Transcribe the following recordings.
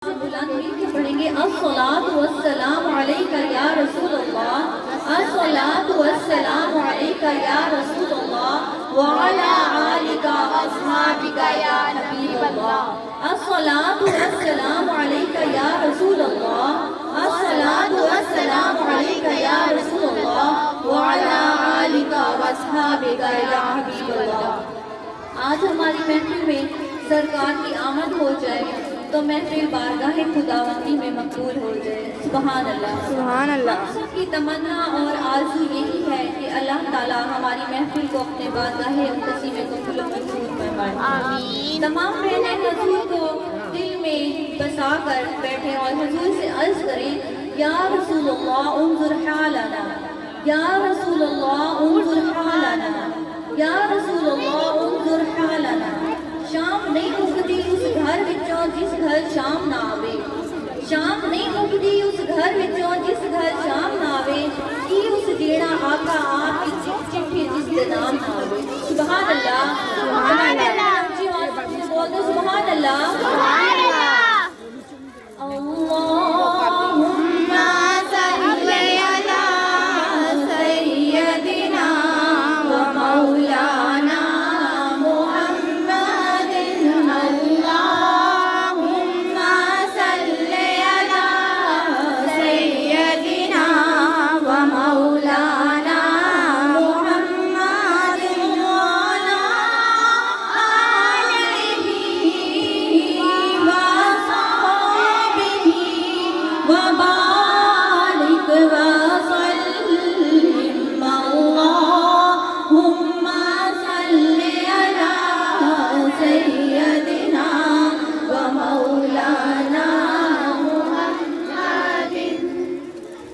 बुलंद मिलकर पढ़ेंगे अस्सलातु वस्सलामु अलैका या रसूल अल्लाह, अस्सलातु वस्सलामु अलैका या रसूल अल्लाह व अला आलिका व अस्हाबिका या हबीब अल्लाह, अस्सलातु वस्सलामु अलैका या रसूल अल्लाह, अस्सलातु वस्सलामु अलैका या रसूल अल्लाह व अला आलिका व अस्हाबिका या हबीब अल्लाह। आज हमारी महफिल में सरकार की आमद हो जाए तो महफिल बारगाह खुदावंदी में मकबूल हो जाए। सुभान अल्लाह, सुभान अल्लाह। हम सब की तमन्ना और आरज़ू यही है कि अल्लाह ताला हमारी महफिल को अपने बारगाह मुक़द्दस में कबूल मंजूर फरमाए। आमीन। तमाम बहनें हुज़ूर को दिल में बसा कर बैठे और हुज़ूर से अर्ज़ करें, या रसूलल्लाह उन्ज़ुर हालना, या रसूलल्लाह उन्ज़ुर हालना, या रसूलल्लाह उन्ज़ुर हालना। शाम नहीं उगती उस घर विचों जिस घर शाम ना आवे, शाम नहीं उगती उस घर विचों जिस घर शाम ना आवे, कि उस जेड़ा आका आप की चिट्ठी जिस नाम ना आवे। सुभान अल्लाह, सुभान अल्लाह। जी और बोल दो सुभान अल्लाह, सुभान अल्लाह। अल्लाहुम्मा सल्ली अला सय्यदिना व मौलाना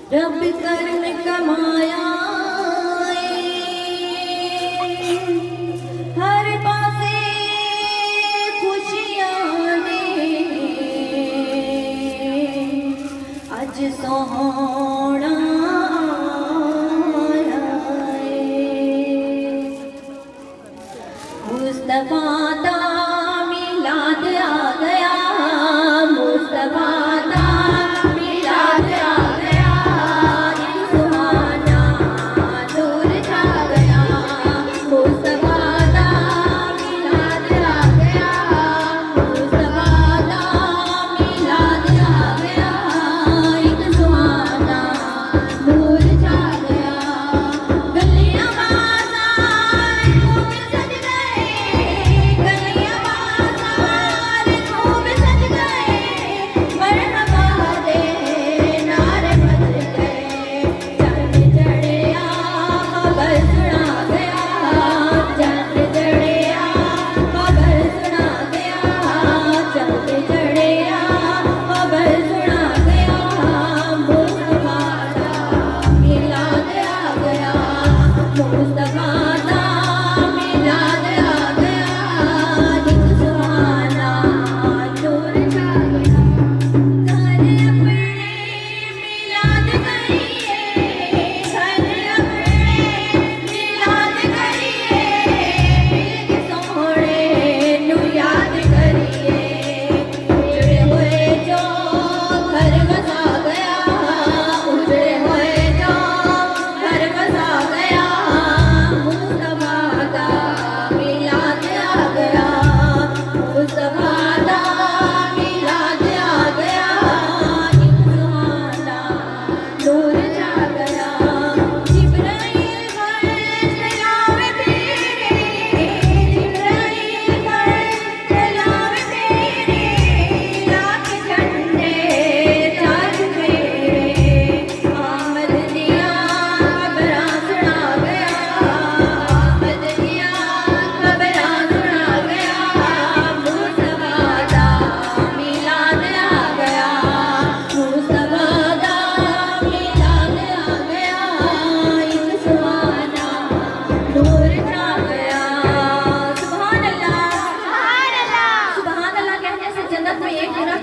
रब कर्म कमाया हर पासे खुशियां ने, अज सोहा